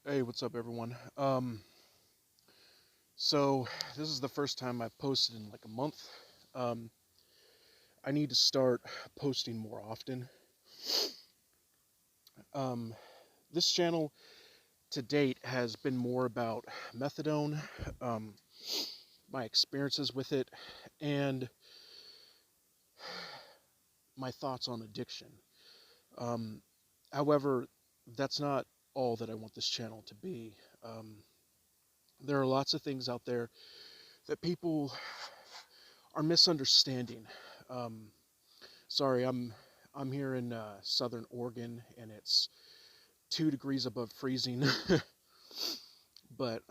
Hey, what's up, everyone? So this is the first time I've posted in like a month. Um, I need to start posting more often. Um, this channel to date has been more about methadone, um, my experiences with it, and my thoughts on addiction. Um, However, that's not all that I want this channel to be. Um, there are lots of things out there that people are misunderstanding. Um, Sorry, I'm here in Southern Oregon, and it's 2 degrees above freezing. But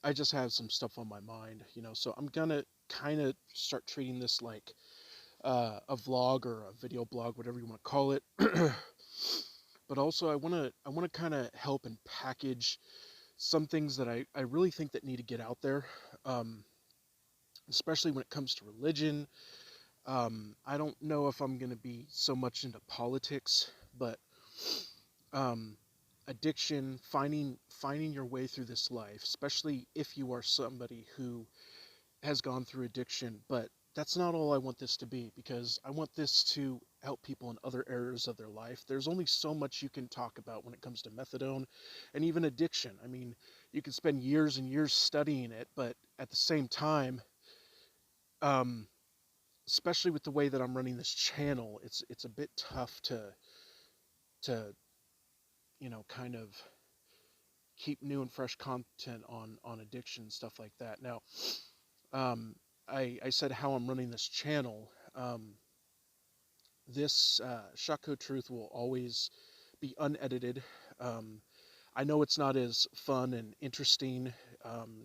I just have some stuff on my mind, So I'm gonna kind of start treating this like a vlog or a video blog, whatever you want to call it. But also, I wanna kind of help and package some things that I really think that need to get out there, um, especially when it comes to religion. I don't know if I'm gonna be so much into politics, but um, addiction, finding your way through this life, especially if you are somebody who has gone through addiction. But that's not all I want this to be, because I want this to help people in other areas of their life. There's only so much you can talk about when it comes to methadone and even addiction. I mean, you can spend years and years studying it, but at the same time, um, especially with the way that I'm running this channel, it's a bit tough to kind of keep new and fresh content on addiction and stuff like that. Now, um, I said how I'm running this channel. This Shotco Truth will always be unedited. Um, I know it's not as fun and interesting,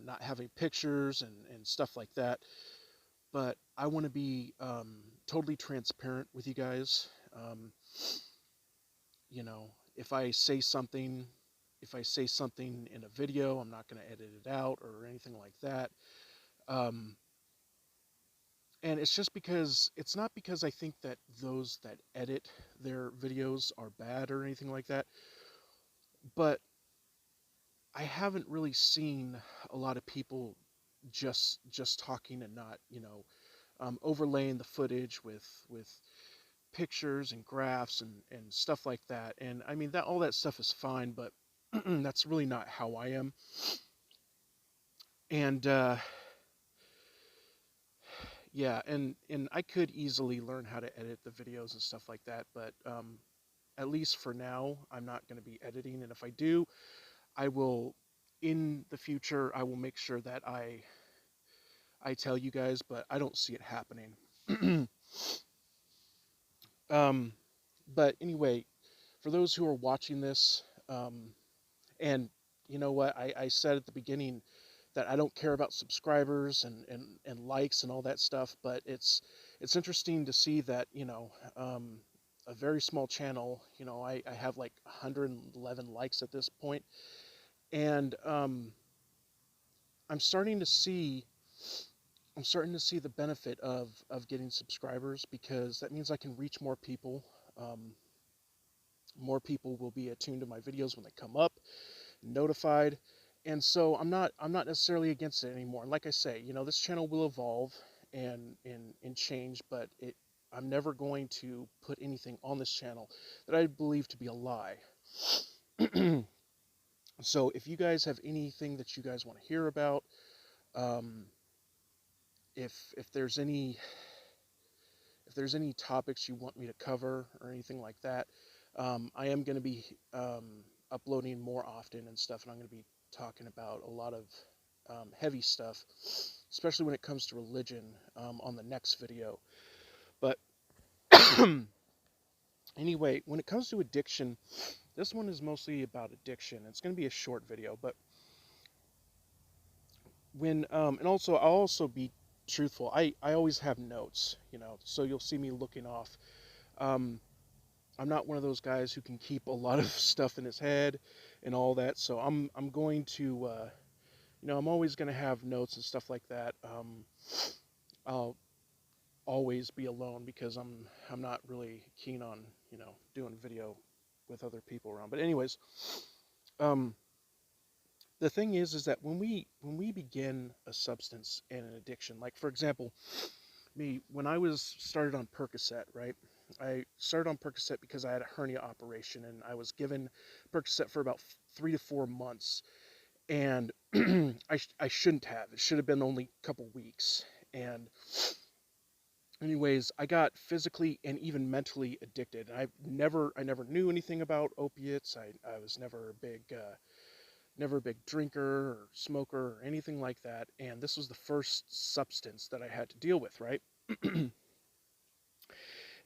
not having pictures and stuff like that, but I want to be totally transparent with you guys. You know, if I say something, if I say something in a video, I'm not going to edit it out or anything like that. Um, and it's just because it's not because I think that those that edit their videos are bad or anything like that, but I haven't really seen a lot of people just talking and not, overlaying the footage with pictures and graphs and stuff like that. And I mean that all that stuff is fine, but that's really not how I am. And yeah, and I could easily learn how to edit the videos and stuff like that, but at least for now, I'm not going to be editing. And if I do, I will, in the future, I will make sure that I tell you guys, but I don't see it happening. um, but anyway, for those who are watching this, and you know what, I said at the beginning that I don't care about subscribers and likes and all that stuff, but it's interesting to see that, a very small channel, I have like 111 likes at this point, and I'm starting to see I'm starting to see the benefit of getting subscribers, because that means I can reach more people. Um, More people will be attuned to my videos when they come up, notified, and so I'm not necessarily against it anymore. And like I say, this channel will evolve and change, but I'm never going to put anything on this channel that I believe to be a lie. So if you guys have anything that you guys want to hear about, um, if there's any topics you want me to cover or anything like that, I am going to be uploading more often and stuff, and I'm going to be talking about a lot of heavy stuff, especially when it comes to religion, on the next video. But anyway, when it comes to addiction, this one is mostly about addiction. It's going to be a short video, but and also I'll also be truthful. I always have notes, so you'll see me looking off. Um, I'm not one of those guys who can keep a lot of stuff in his head and all that. So I'm going to I'm always going to have notes and stuff like that. I'll always be alone, because I'm not really keen on doing video with other people around. But anyways, um, the thing is that when we begin a substance and an addiction, like for example, me when I was started on Percocet, right? I started on Percocet because I had a hernia operation, and I was given Percocet for about 3 to 4 months, and I shouldn't have. It should have been only a couple weeks. And anyways, I got physically and even mentally addicted. I never knew anything about opiates. I was never a big drinker or smoker or anything like that. And this was the first substance that I had to deal with, right?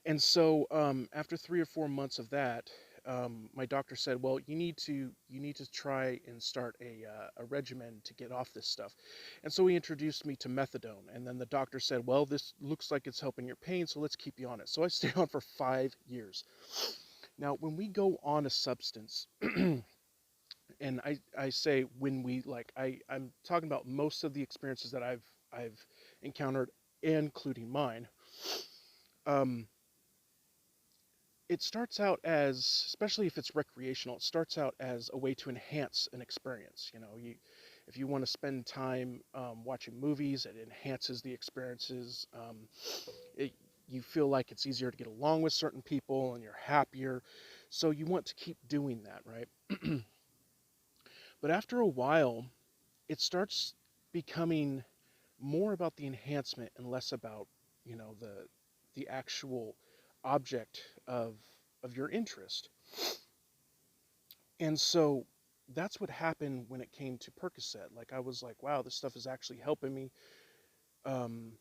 And so after 3 or 4 months of that, my doctor said, "Well, you need to try and start a regimen to get off this stuff." And so he introduced me to methadone. And then the doctor said, "Well, this looks like it's helping your pain, so let's keep you on it." So I stayed on for 5 years. Now, when we go on a substance, and I say when we like I'm talking about most of the experiences that I've encountered, including mine. Um, it starts out as, especially if it's recreational, it starts out as a way to enhance an experience. If you want to spend time watching movies, it enhances the experiences. It, you feel like it's easier to get along with certain people and you're happier. So you want to keep doing that, right? But after a while, it starts becoming more about the enhancement and less about, the actual object of your interest. And so that's what happened when it came to Percocet. Like I was like, wow, this stuff is actually helping me. Um,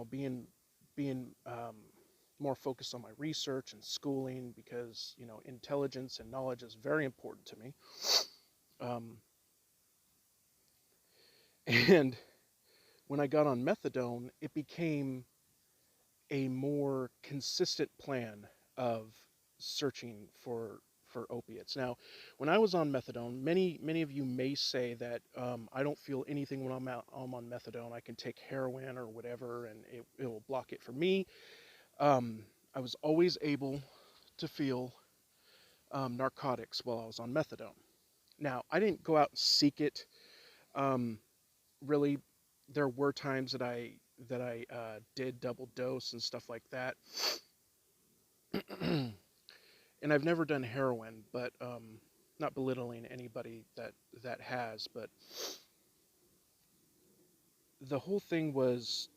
being more focused on my research and schooling because intelligence and knowledge is very important to me. Um, and when I got on methadone, it became a more consistent plan of searching for opiates. Now, when I was on methadone, many of you may say that I don't feel anything when I'm on methadone. I can take heroin or whatever, and it will block it for me. Um, I was always able to feel narcotics while I was on methadone. Now, I didn't go out and seek it. Um, Really, there were times that I did double dose and stuff like that. And I've never done heroin, but not belittling anybody that has, but the whole thing was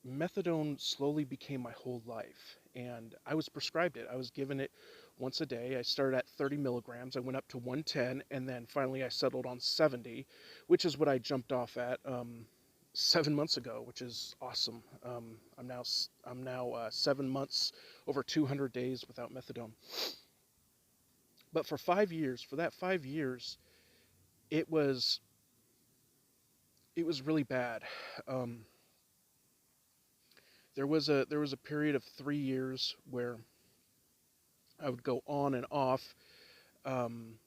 methadone slowly became my whole life, and I was prescribed it. I was given it once a day. I started at 30 milligrams. I went up to 110, and then finally I settled on 70, which is what I jumped off at 7 months ago, which is awesome. I'm now 7 months, over 200 days without methadone. But for that 5 years, it was it was really bad. Um, there was a period of 3 years where I would go on and off um,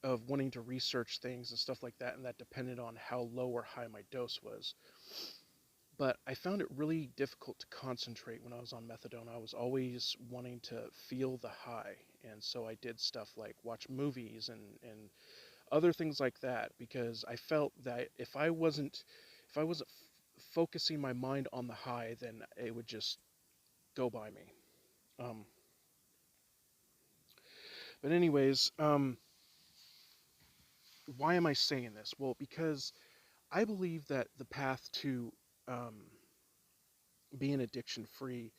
of wanting to research things and stuff like that, and that depended on how low or high my dose was. But I found it really difficult to concentrate when I was on methadone. I was always wanting to feel the high, and so I did stuff like watch movies and other things like that because I felt that if I wasn't focusing my mind on the high, then it would just go by me. Um, but anyways, why am I saying this? Well, because I believe that the path to um, being addiction free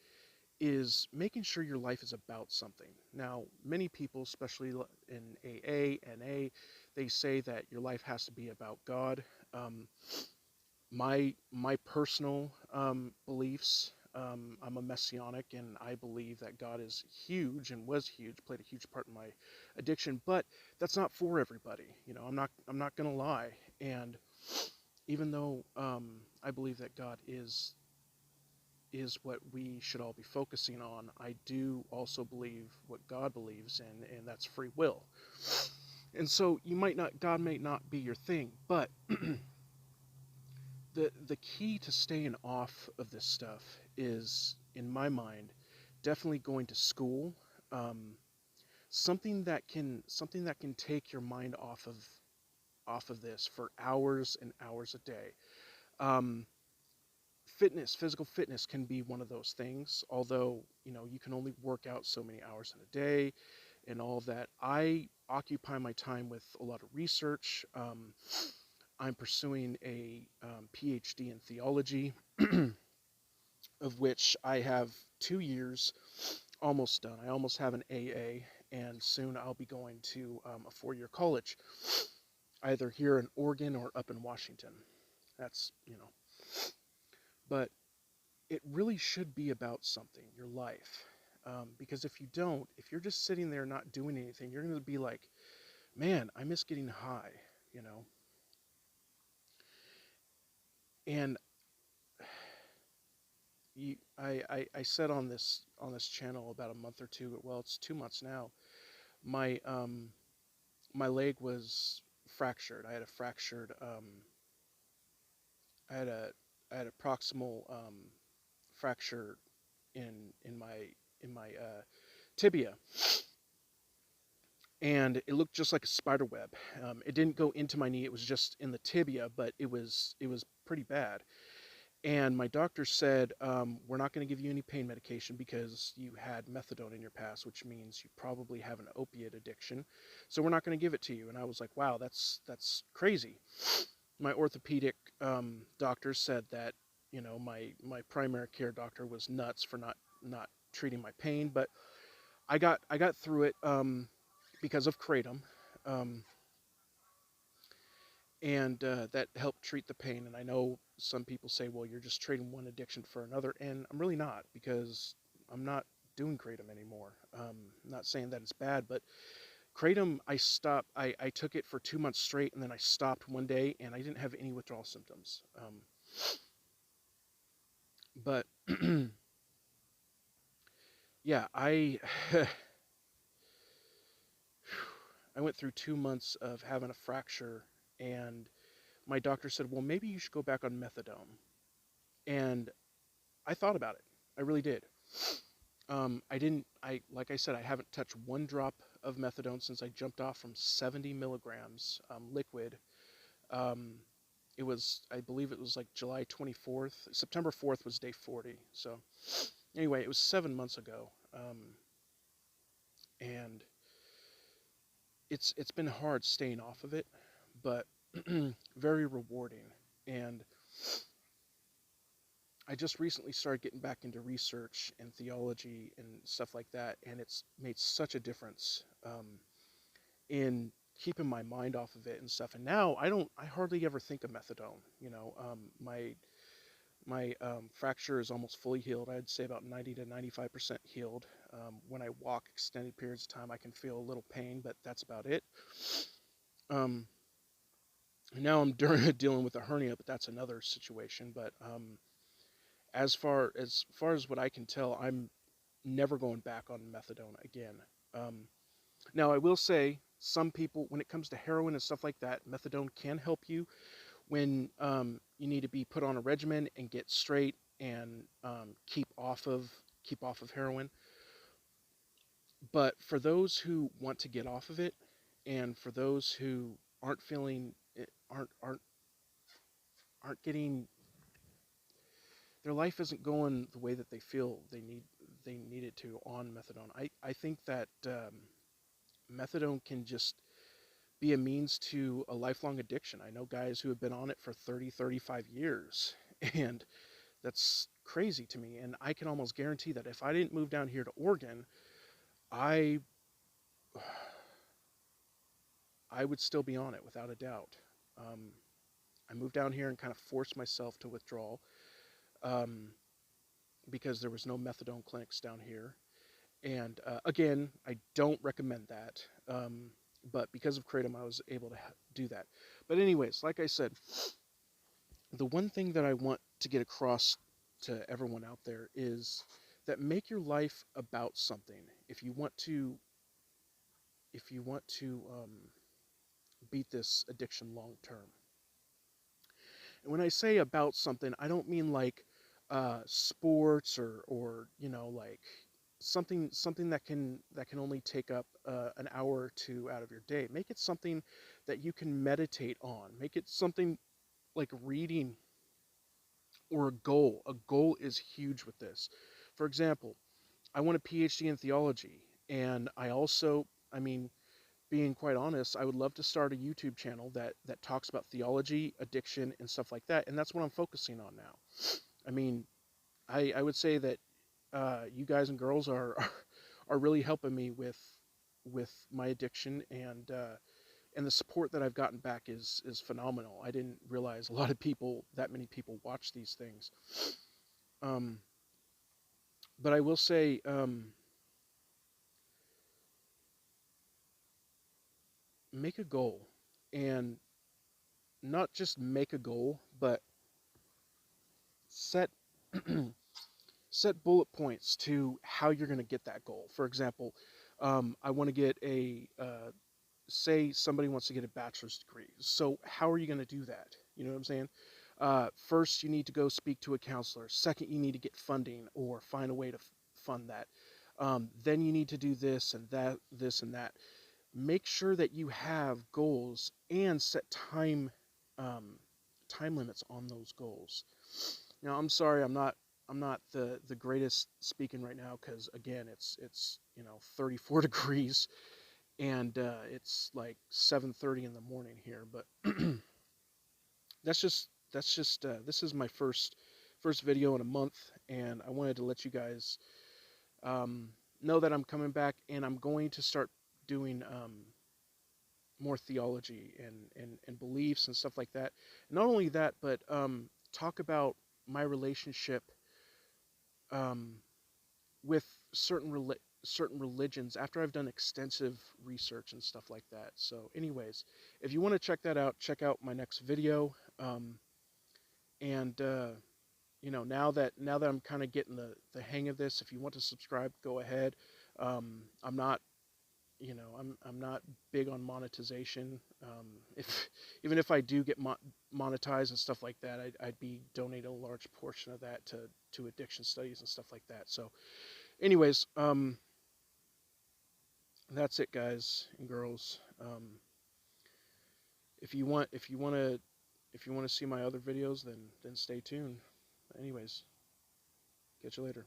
is making sure your life is about something. Now, many people, especially in AA, NA, they say that your life has to be about God. Um, my personal beliefs. I'm a messianic, and I believe that God is huge and was huge, played a huge part in my addiction. But that's not for everybody. I'm not gonna lie. And even though I believe that God is what we should all be focusing on, I do also believe what God believes in, and that's free will. And so God may not be your thing, but the key to staying off of this stuff is, in my mind, definitely going to school. Um, something that can take your mind off of this for hours and hours a day. Um, physical fitness can be one of those things. Although you can only work out so many hours in a day and all of that. I occupy my time with a lot of research. I'm pursuing a PhD in theology, of which I have 2 years almost done. I almost have an AA, and soon I'll be going to a 4 year college, either here in Oregon or up in Washington. That's. But it really should be about something, your life. Because if you don't, if you're just sitting there not doing anything, you're going to be like, man, I miss getting high, you know? And I said on this channel about a month or two, well, it's 2 months now, my my leg was fractured. I had a I had a proximal fracture in my tibia, and it looked just like a spider web. It didn't go into my knee; it was just in the tibia, but it was pretty bad. And my doctor said, we're not going to give you any pain medication because you had methadone in your past, which means you probably have an opiate addiction. So we're not going to give it to you. And I was like, wow, that's crazy. My orthopedic doctor said that my primary care doctor was nuts for not treating my pain, but I got through it because of kratom. Um, and that helped treat the pain. And I know some people say, well, you're just trading one addiction for another, and I'm really not, because I'm not doing kratom anymore. I'm not saying that it's bad, but kratom, I stopped. I took it for 2 months straight, and then I stopped one day, and I didn't have any withdrawal symptoms. But yeah, I went through 2 months of having a fracture, and my doctor said, well, maybe you should go back on methadone. And I thought about it. I really did. I didn't. Like I said, I haven't touched one drop of methadone since I jumped off from 70 milligrams liquid. Um, it was, I believe, it was like July 24th. September 4th was day 40. So anyway, it was 7 months ago, and it's been hard staying off of it, but very rewarding. And I just recently started getting back into research and theology and stuff like that, and it's made such a difference in keeping my mind off of it and stuff. And now I hardly ever think of methadone. My fracture is almost fully healed. I'd say about 90 to 95% healed. When I walk extended periods of time, I can feel a little pain, but that's about it. Um, Now I'm dealing with a hernia, but that's another situation. But as far as what I can tell, I'm never going back on methadone again. Um, Now I will say, some people, when it comes to heroin and stuff like that, methadone can help you when you need to be put on a regimen and get straight and keep off of heroin. But for those who want to get off of it, and for those who aren't feeling it, aren't getting, their life isn't going the way that they feel they need it to on methadone. I think that methadone can just be a means to a lifelong addiction. I know guys who have been on it for 30, 35 years, and that's crazy to me. And I can almost guarantee that if I didn't move down here to Oregon, I I would still be on it without a doubt. Um, I moved down here and kind of forced myself to withdraw, um, because there was no methadone clinics down here. And again, I don't recommend that. But because of kratom, I was able to do that. But anyways, like I said, the one thing that I want to get across to everyone out there is that make your life about something. If you want to beat this addiction long term. And when I say about something, I don't mean like sports or like something that can only take up an hour or two out of your day. Make it something that you can meditate on. Make it something like reading or a goal. A goal is huge with this. For example, I want a PhD in theology, and I also, I mean, being quite honest, I would love to start a YouTube channel that talks about theology, addiction, and stuff like that. And that's what I'm focusing on now. I mean, I would say that you guys and girls are really helping me with my addiction, and the support that I've gotten back is phenomenal. I didn't realize that many people watch these things. Um, but I will say, make a goal, and not just make a goal, but set set bullet points to how you're going to get that goal. For example, I want to get say somebody wants to get a bachelor's degree. So how are you going to do that? You know what I'm saying? First, you need to go speak to a counselor. Second, you need to get funding or find a way to fund that. Then you need to do this and that, this and that. Make sure that you have goals and set um, time limits on those goals. Now, I'm sorry, I'm not the greatest speaking right now because again, it's 34 degrees and it's like 7:30 in the morning here. But this is my first video in a month, and I wanted to let you guys um, know that I'm coming back, and I'm going to start doing more theology and beliefs and stuff like that. And not only that, but talk about my relationship um, with certain religions after I've done extensive research and stuff like that. So, anyways, if you want to check that out, check out my next video. And now that I'm kind of getting the hang of this, if you want to subscribe, go ahead. I'm not I'm not big on monetization. If even if I do get monetized and stuff like that, I'd be donating a large portion of that to addiction studies and stuff like that. So, anyways, that's it, guys and girls. If you want to see my other videos, then stay tuned. Anyways, catch you later.